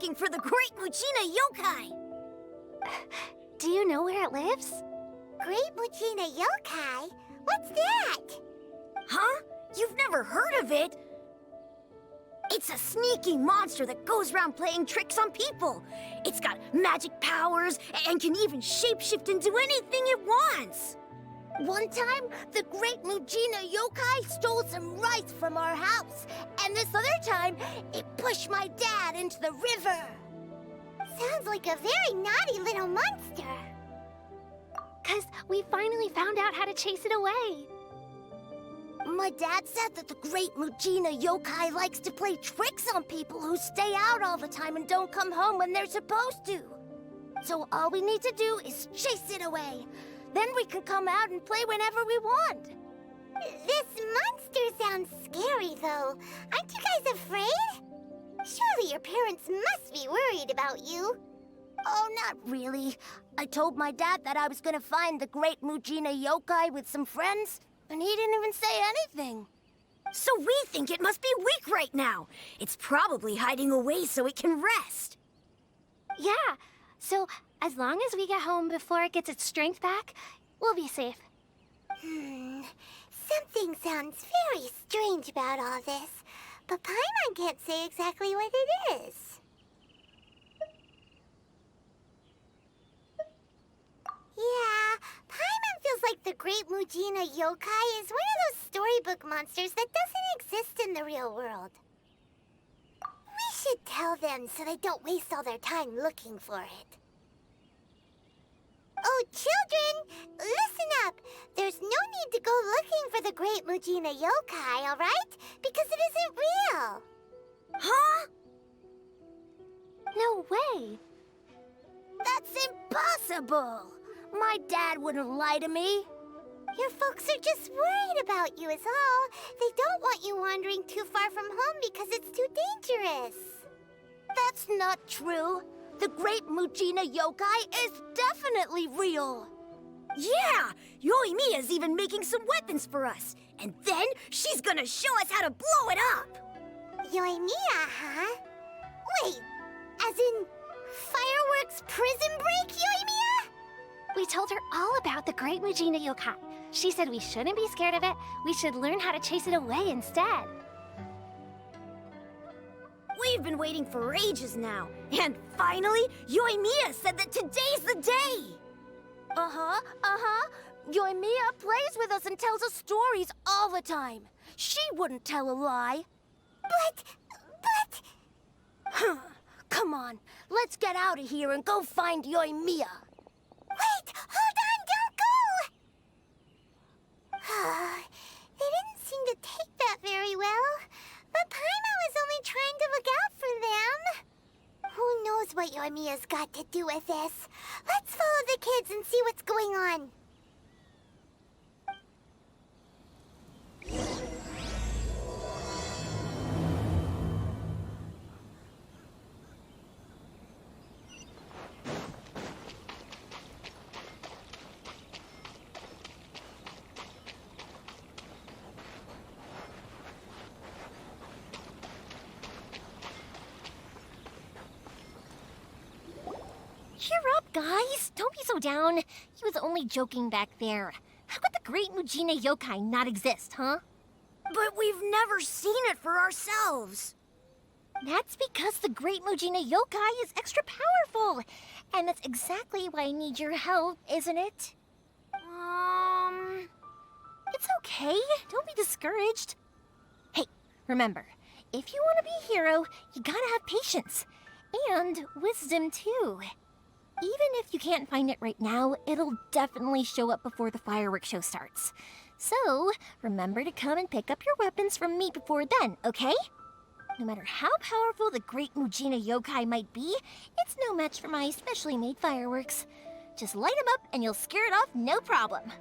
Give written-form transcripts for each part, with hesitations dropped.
looking for the Great Mujina Yokai. Do you know where it lives? Great Mujina Yokai? What's that? Huh? You've never heard of it? It's a sneaky monster that goes around playing tricks on people. It's got magic powers and can even shapeshift into anything it wants. One time, the Great Mujina Yokai stole some rice from our house. And this other time, it pushed my dad into the river. Sounds like a very naughty little monster. 'Cause we finally found out how to chase it away. My dad said that the Great Mujina Yokai likes to play tricks on people who stay out all the time and don't come home when they're supposed to. So all we need to do is chase it away. Then we can come out and play whenever we want. This monster sounds scary, though. Aren't you guys afraid? Surely your parents must be worried about you. Oh, not really. I told my dad that I was gonna find the Great Mujina Yokai with some friends, and he didn't even say anything. So we think it must be weak right now. It's probably hiding away so it can rest. Yeah, so as long as we get home before it gets its strength back, we'll be safe. Something sounds very strange about all this, but Paimon can't say exactly what it is. Yeah, Paimon feels like the Great Mujina Yokai is one of those storybook monsters that doesn't exist in the real world. We should tell them so they don't waste all their time looking for it. Oh, children, listen up. There's no need to go looking for the Great Mujina Yokai, all right? Because it isn't real. Huh? No way. That's impossible. My dad wouldn't lie to me. Your folks are just worried about you is all. They don't want you wandering too far from home because it's too dangerous. That's not true. The Great Mujina Yokai is definitely real. Yeah! Yoimiya's even making some weapons for us. And then she's gonna show us how to blow it up! Yoimiya, huh? Wait, as in fireworks prison break, Yoimiya? We told her all about the Great Mujina Yokai. She said we shouldn't be scared of it. We should learn how to chase it away instead. We've been waiting for ages now. And finally, Yoimiya said that today's the day! Yoimiya plays with us and tells us stories all the time. She wouldn't tell a lie. But... Come on, let's get out of here and go find Yoimiya. Wait, hold on, don't go! They didn't seem to take that very well. But Paimon was only trying to look out for them. Who knows what Yoimiya's got to do with this? Let's follow the kids and see what's going on. Cheer up, guys. Don't be so down. He was only joking back there. How could the Great Mujina Yokai not exist, huh? But we've never seen it for ourselves. That's because the Great Mujina Yokai is extra powerful. And that's exactly why I need your help, isn't it? It's okay. Don't be discouraged. Hey, remember, if you want to be a hero, you gotta have patience. And wisdom, too. Even if you can't find it right now, it'll definitely show up before the fireworks show starts. So, remember to come and pick up your weapons from me before then, okay? No matter how powerful the Great Mujina Yokai might be, it's no match for my specially made fireworks. Just light them up and you'll scare it off no problem.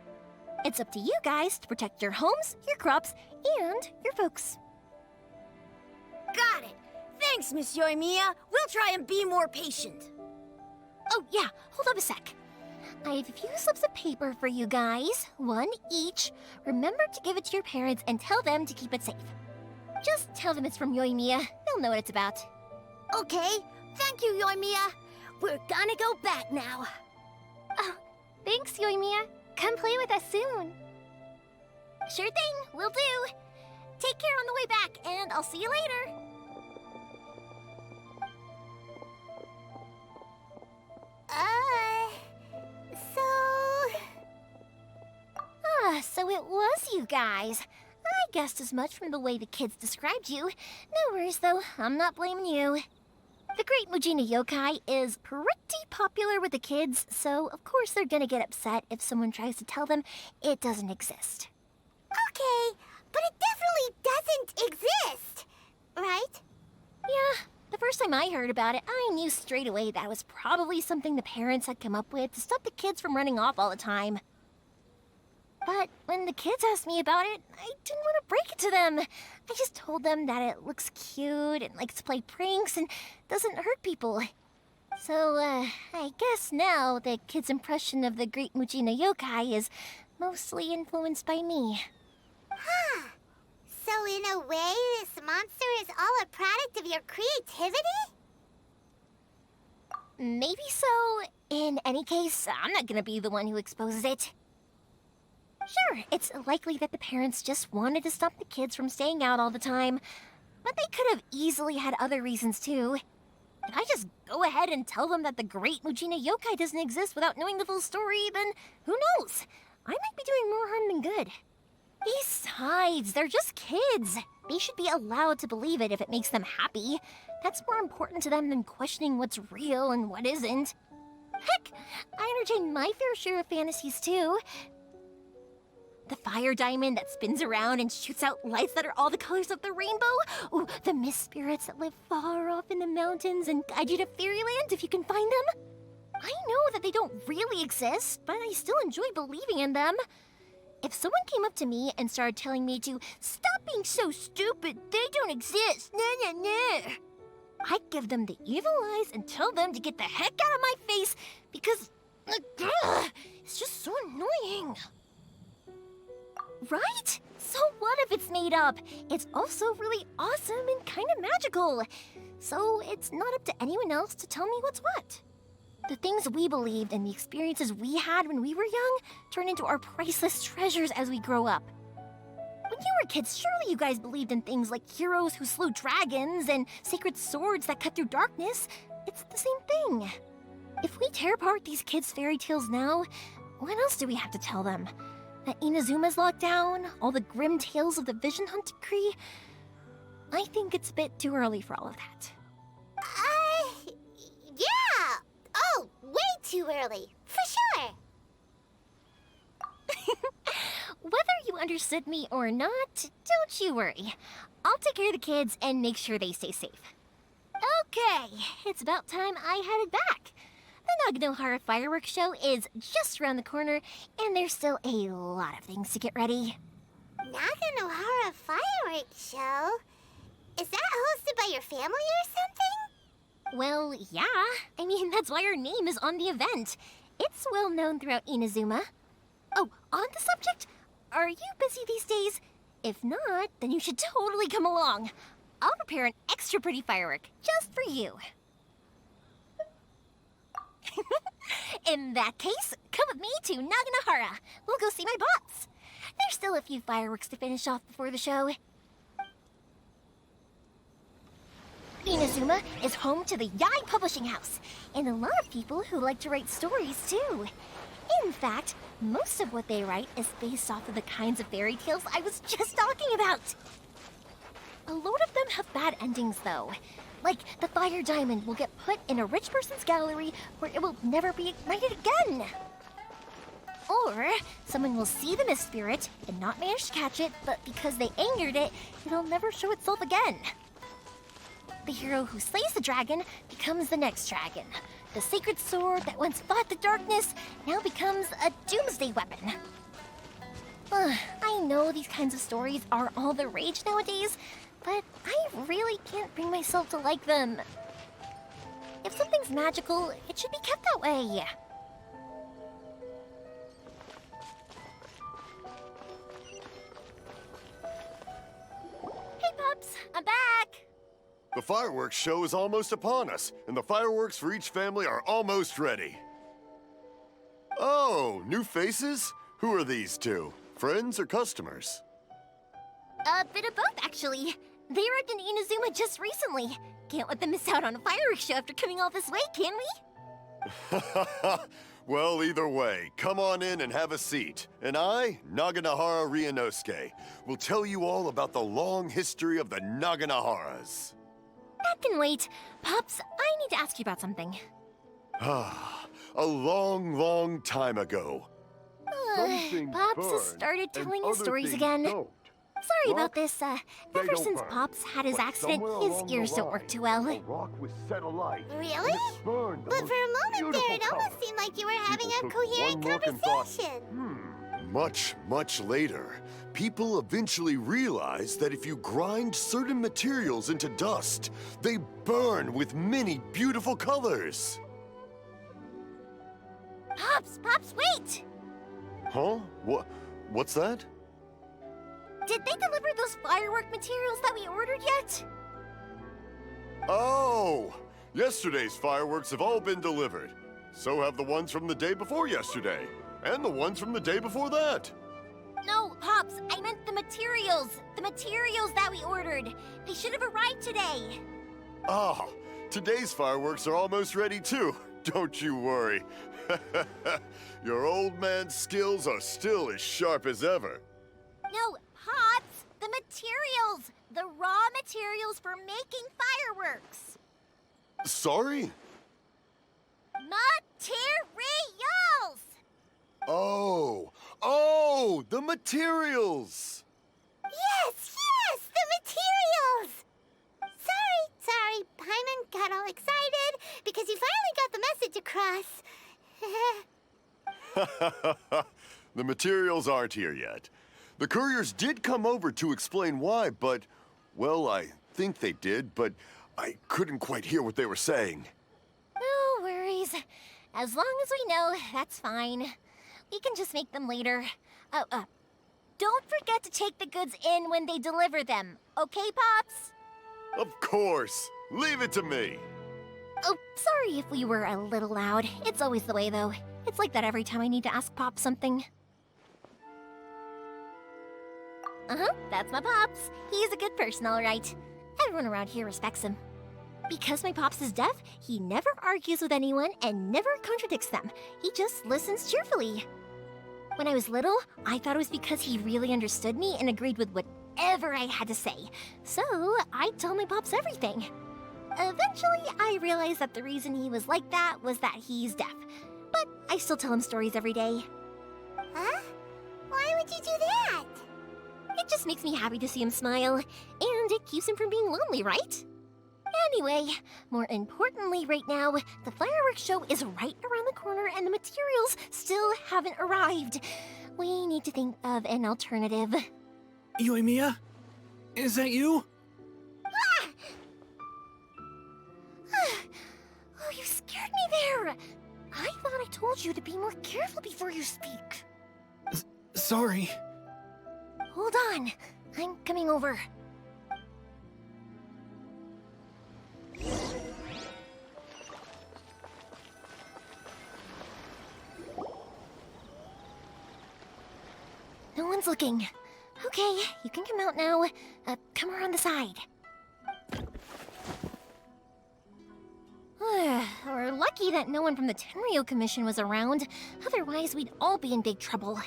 It's up to you guys to protect your homes, your crops, and your folks. Got it. Thanks, Miss Yoimiya. We'll try and be more patient. Oh yeah, hold up a sec. I have a few slips of paper for you guys, one each. Remember to give it to your parents and tell them to keep it safe. Just tell them it's from Yoimiya. They'll know what it's about. Okay, Thank you, Yoimiya. We're gonna go back now. Oh, thanks, Yoimiya. Come play with us soon. Sure thing, will do. Take care on the way back, and I'll see you later. So it was you guys. I guessed as much from the way the kids described you. No worries, though. I'm not blaming you. The Great Mujina Yokai is pretty popular with the kids, so of course they're gonna get upset if someone tries to tell them it doesn't exist. Okay, but it definitely doesn't exist, right? Yeah, the first time I heard about it, I knew straight away that was probably something the parents had come up with to stop the kids from running off all the time. But when the kids asked me about it, I didn't want to break it to them. I just told them that it looks cute and likes to play pranks and doesn't hurt people. So, I guess now the kids' impression of the Great Mujina Yokai is mostly influenced by me. Huh. So in a way, this monster is all a product of your creativity? Maybe so. In any case, I'm not gonna be the one who exposes it. Sure, it's likely that the parents just wanted to stop the kids from staying out all the time, but they could have easily had other reasons too. If I just go ahead and tell them that the Great Mujina Yokai doesn't exist without knowing the full story, then who knows? I might be doing more harm than good. Besides, they're just kids. They should be allowed to believe it if it makes them happy. That's more important to them than questioning what's real and what isn't. Heck, I entertain my fair share of fantasies too. The fire diamond that spins around and shoots out lights that are all the colors of the rainbow. Ooh, the mist spirits that live far off in the mountains and guide you to fairyland if you can find them. I know that they don't really exist, but I still enjoy believing in them. If someone came up to me and started telling me to stop being so stupid, they don't exist, I'd give them the evil eyes and tell them to get the heck out of my face because it's just so annoying. Right? So what if it's made up? It's also really awesome and kind of magical. So it's not up to anyone else to tell me what's what. The things we believed and the experiences we had when we were young turn into our priceless treasures as we grow up. When you were kids, surely you guys believed in things like heroes who slew dragons and sacred swords that cut through darkness. It's the same thing. If we tear apart these kids' fairy tales now, what else do we have to tell them? That Inazuma's locked down, all the grim tales of the Vision Hunt decree? I think it's a bit too early for all of that. Yeah! Oh, way too early, for sure! Whether you understood me or not, don't you worry. I'll take care of the kids and make sure they stay safe. Okay, it's about time I headed back. The Naganohara fireworks show is just around the corner, and there's still a lot of things to get ready. Naganohara fireworks show? Is that hosted by your family or something? Well, yeah. I mean, that's why our name is on the event. It's well known throughout Inazuma. Oh, on the subject, are you busy these days? If not, then you should totally come along. I'll prepare an extra pretty firework just for you. In that case, come with me to Naganohara. We'll go see my boss. There's still a few fireworks to finish off before the show. Inazuma is home to the Yai Publishing House, and a lot of people who like to write stories too. In fact, most of what they write is based off of the kinds of fairy tales I was just talking about. A lot of them have bad endings though. Like, the fire diamond will get put in a rich person's gallery where it will never be ignited again. Or, someone will see the mist spirit and not manage to catch it, but because they angered it, it'll never show itself again. The hero who slays the dragon becomes the next dragon. The sacred sword that once fought the darkness now becomes a doomsday weapon. I know these kinds of stories are all the rage nowadays, but I really can't bring myself to like them. If something's magical, it should be kept that way. Hey, pups, I'm back. The fireworks show is almost upon us, and the fireworks for each family are almost ready. Oh, new faces? Who are these two? Friends or customers? A bit of both, actually. They arrived in Inazuma just recently. Can't let them miss out on a fireworks show after coming all this way, can we? Well, either way, come on in and have a seat. And I, Naganahara Ryunosuke, will tell you all about the long history of the Naganaharas. That can wait. Pops, I need to ask you about something. A long, long time ago. Pops has started telling his stories again. Sorry about this. Ever since Pops had his accident, his ears don't work too well. Really? But for a moment there, it almost seemed like you were having a coherent conversation. Much, much later, people eventually realized that if you grind certain materials into dust, they burn with many beautiful colors. Pops, wait! Huh? What's that? Did they deliver those firework materials that we ordered yet? Oh! Yesterday's fireworks have all been delivered. So have the ones from the day before yesterday. And the ones from the day before that. No, Pops, I meant the materials. The materials that we ordered. They should have arrived today. Ah, today's fireworks are almost ready too. Don't you worry. Your old man's skills are still as sharp as ever. No, Pops, the materials. The raw materials for making fireworks. Sorry? Materials! Oh, the materials! Yes, the materials! Sorry, Paimon got all excited because he finally got the message across. The materials aren't here yet. The couriers did come over to explain why, but, well, I think they did, but I couldn't quite hear what they were saying. No worries. As long as we know, that's fine. We can just make them later. Don't forget to take the goods in when they deliver them. Okay, Pops? Of course. Leave it to me. Oh, sorry if we were a little loud. It's always the way, though. It's like that every time I need to ask Pop something. That's my Pops. He's a good person, all right. Everyone around here respects him. Because my Pops is deaf, he never argues with anyone and never contradicts them. He just listens cheerfully. When I was little, I thought it was because he really understood me and agreed with whatever I had to say. So, I'd tell my Pops everything. Eventually, I realized that the reason he was like that was that he's deaf. But I still tell him stories every day. Huh? Why would you do that? It just makes me happy to see him smile, and it keeps him from being lonely, right? Anyway, more importantly right now, the fireworks show is right around the corner and the materials still haven't arrived. We need to think of an alternative. Yoimiya? Is that you? Oh, you scared me there! I thought I told you to be more careful before you speak. Sorry. Hold on, I'm coming over. No one's looking. Okay, you can come out now. Come around the side. We're lucky that no one from the Tenryo Commission was around. Otherwise, we'd all be in big trouble.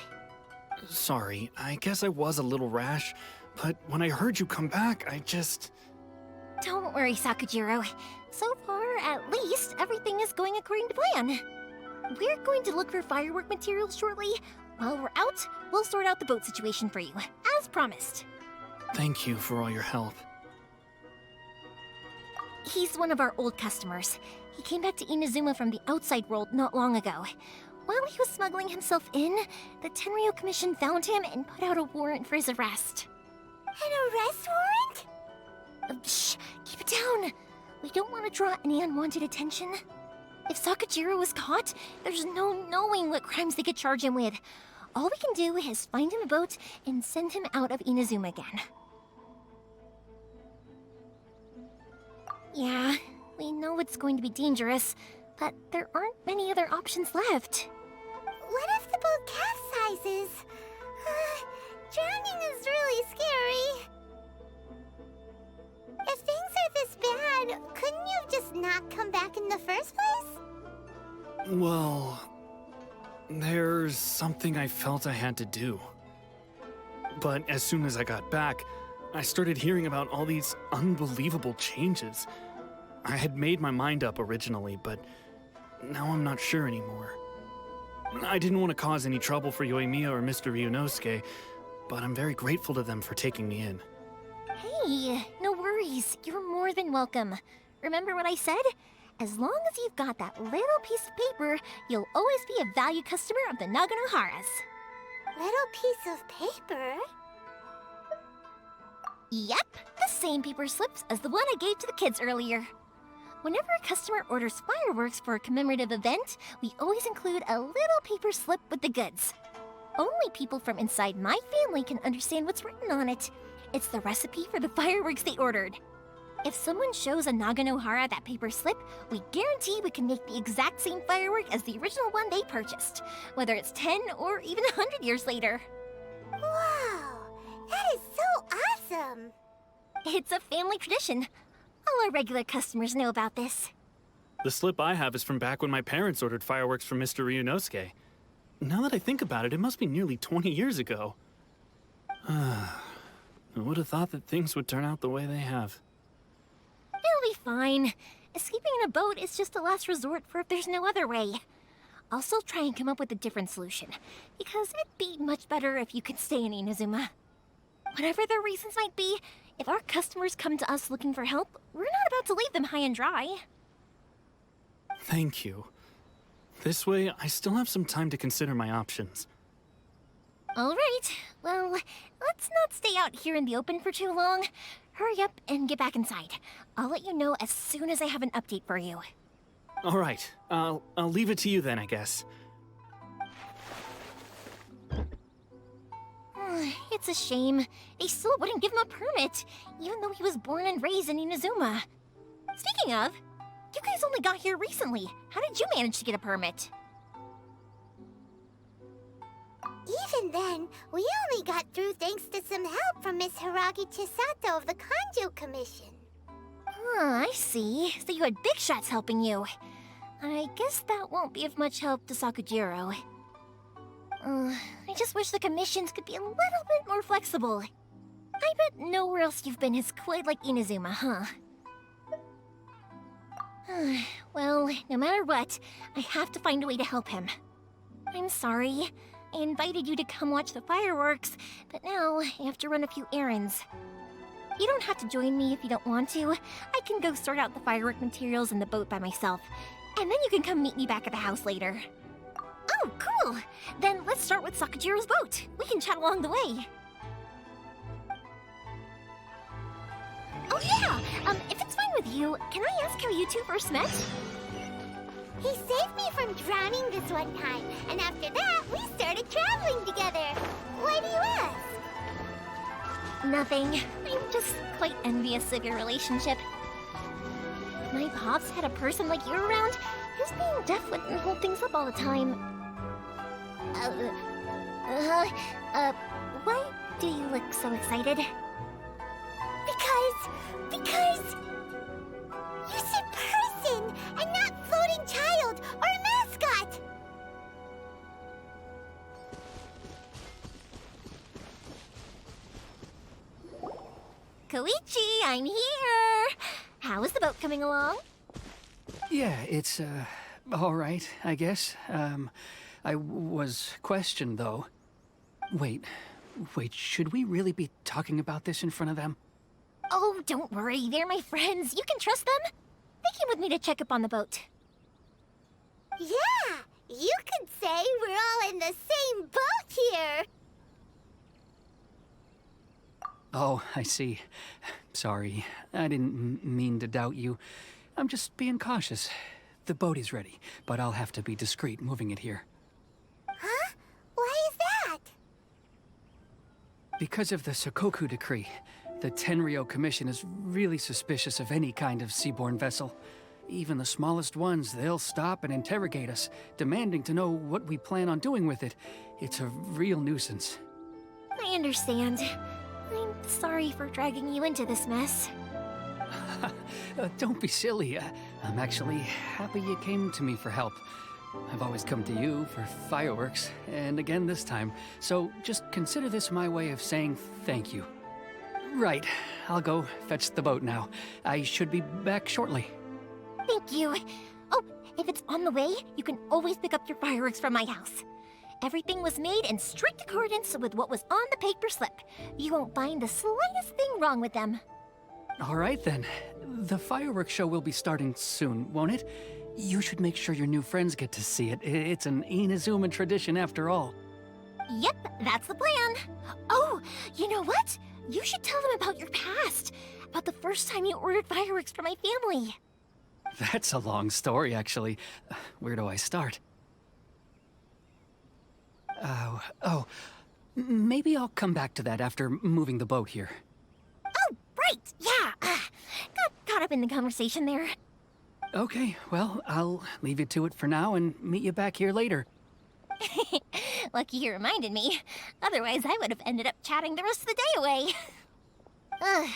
Sorry, I guess I was a little rash, but when I heard you come back, I just... Don't worry, Sakujiro. So far, at least, everything is going according to plan. We're going to look for firework materials shortly. While we're out, we'll sort out the boat situation for you, as promised. Thank you for all your help. He's one of our old customers. He came back to Inazuma from the outside world not long ago. While he was smuggling himself in, the Tenryo Commission found him and put out a warrant for his arrest. An arrest warrant? Shh! Keep it down! We don't want to draw any unwanted attention. If Sakujiro was caught, there's no knowing what crimes they could charge him with. All we can do is find him a boat and send him out of Inazuma again. Yeah, we know it's going to be dangerous, but there aren't many other options left. What if the boat capsizes? Drowning is really scary. If things are this bad, couldn't you have just not come back in the first place? Well, there's something I felt I had to do. But as soon as I got back, I started hearing about all these unbelievable changes. I had made my mind up originally, but now I'm not sure anymore. I didn't want to cause any trouble for Yoimiya or Mr. Ryunosuke, but I'm very grateful to them for taking me in. Hey, no worries. You're more than welcome. Remember what I said? As long as you've got that little piece of paper, you'll always be a valued customer of the Naganoharas. Little piece of paper? Yep, the same paper slips as the one I gave to the kids earlier. Whenever a customer orders fireworks for a commemorative event, we always include a little paper slip with the goods. Only people from inside my family can understand what's written on it. It's the recipe for the fireworks they ordered. If someone shows a Naganohara that paper slip, we guarantee we can make the exact same firework as the original one they purchased, whether it's 10 or even 100 years later. Wow, that is so awesome! It's a family tradition. All our regular customers know about this. The slip I have is from back when my parents ordered fireworks from Mr. Ryunosuke. Now that I think about it, it must be nearly 20 years ago. I would have thought that things would turn out the way they have. It'll be fine. Escaping in a boat is just a last resort for if there's no other way. I'll still try and come up with a different solution, because it'd be much better if you could stay in Inazuma. Whatever their reasons might be, if our customers come to us looking for help, we're not about to leave them high and dry. Thank you. This way, I still have some time to consider my options. All right, well, let's not stay out here in the open for too long. Hurry up and get back inside. I'll let you know as soon as I have an update for you. All right, I'll leave it to you then, I guess. It's a shame. They still wouldn't give him a permit, even though he was born and raised in Inazuma. Speaking of, you guys only got here recently. How did you manage to get a permit? Even then, we only got through thanks to some help from Miss Hiragi Chisato of the Kanjo Commission. I see. So you had big shots helping you. I guess that won't be of much help to Sakujiro. I just wish the commissions could be a little bit more flexible. I bet nowhere else you've been is quite like Inazuma, huh? Well, no matter what, I have to find a way to help him. I'm sorry. I invited you to come watch the fireworks, but now I have to run a few errands. You don't have to join me if you don't want to. I can go sort out the firework materials in the boat by myself, and then you can come meet me back at the house later. Oh, cool! Then let's start with Sakujiro's boat. We can chat along the way. Oh yeah! If it's fine with you, can I ask how you two first met? He saved me from drowning this one time, and after that, we started traveling together. Why do you ask? Nothing. I'm just quite envious of your relationship. If my pops had a person like you around, his being deaf wouldn't hold things up all the time. Why do you look so excited? Because... You said person, and not floating child, or mascot! Koichi, I'm here! How is the boat coming along? Yeah, it's, all right, I guess. I was questioned, though. Wait, should we really be talking about this in front of them? Oh, don't worry, they're my friends. You can trust them. They came with me to check up on the boat. Yeah, you could say we're all in the same boat here. Oh, I see. Sorry, I didn't mean to doubt you. I'm just being cautious. The boat is ready, but I'll have to be discreet moving it here. Huh? Why is that? Because of the Sokoku decree, The Tenryo Commission is really suspicious of any kind of seaborne vessel. Even the smallest ones, they'll stop and interrogate us, demanding to know what we plan on doing with it. It's a real nuisance. I understand. I'm sorry for dragging you into this mess. Don't be silly. I'm actually happy you came to me for help. I've always come to you for fireworks, and again this time. So just consider this my way of saying thank you. Right, I'll go fetch the boat now. I should be back shortly. Thank you. Oh, if it's on the way, you can always pick up your fireworks from my house. Everything was made in strict accordance with what was on the paper slip. You won't find the slightest thing wrong with them. All right then. The fireworks show will be starting soon, won't it? You should make sure your new friends get to see it. It's an Inazuma tradition after all. Yep, that's the plan. Oh, you know what? You should tell them about your past. About the first time you ordered fireworks for my family. That's a long story, actually. Where do I start? Maybe I'll come back to that after moving the boat here. Oh, right, yeah. Got caught up in the conversation there. Okay, well, I'll leave you to it for now and meet you back here later. Lucky you reminded me. Otherwise, I would have ended up chatting the rest of the day away.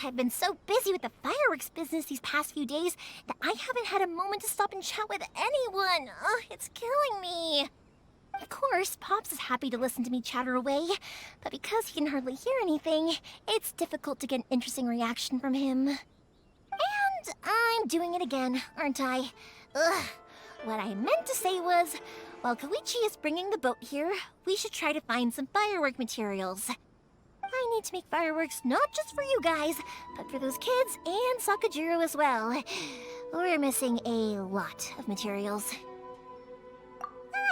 I've been so busy with the fireworks business these past few days that I haven't had a moment to stop and chat with anyone. It's killing me. Of course, Pops is happy to listen to me chatter away, but because he can hardly hear anything, it's difficult to get an interesting reaction from him. And I'm doing it again, aren't I? What I meant to say was, while Koichi is bringing the boat here, we should try to find some firework materials. I need to make fireworks not just for you guys, but for those kids and Sakajiro as well. We're missing a lot of materials.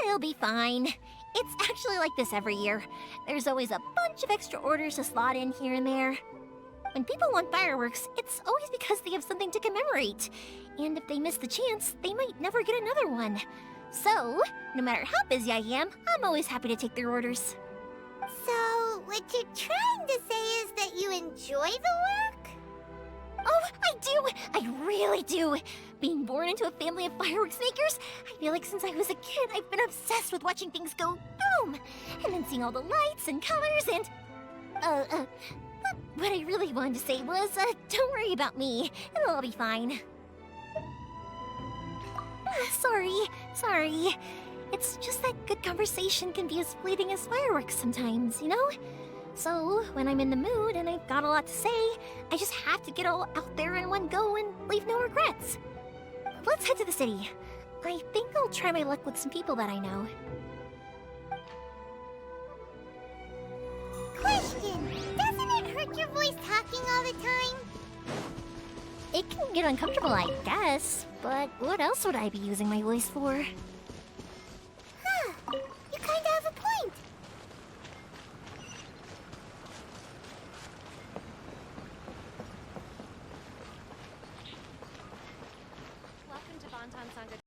It'll be fine. It's actually like this every year. There's always a bunch of extra orders to slot in here and there. When people want fireworks, it's always because they have something to commemorate. And if they miss the chance, they might never get another one. So, no matter how busy I am, I'm always happy to take their orders. So, what you're trying to say is that you enjoy the work? Oh, I do! I really do! Being born into a family of fireworks makers, I feel like since I was a kid, I've been obsessed with watching things go boom! And then seeing all the lights and colors and... But what I really wanted to say was, don't worry about me. It'll all be fine. Sorry. It's just that good conversation can be as fleeting as fireworks sometimes, you know? So, when I'm in the mood and I've got a lot to say, I just have to get all out there in one go and leave no regrets. Let's head to the city. I think I'll try my luck with some people that I know. Question! Doesn't it hurt your voice talking all the time? It can get uncomfortable, I guess, but what else would I be using my voice for?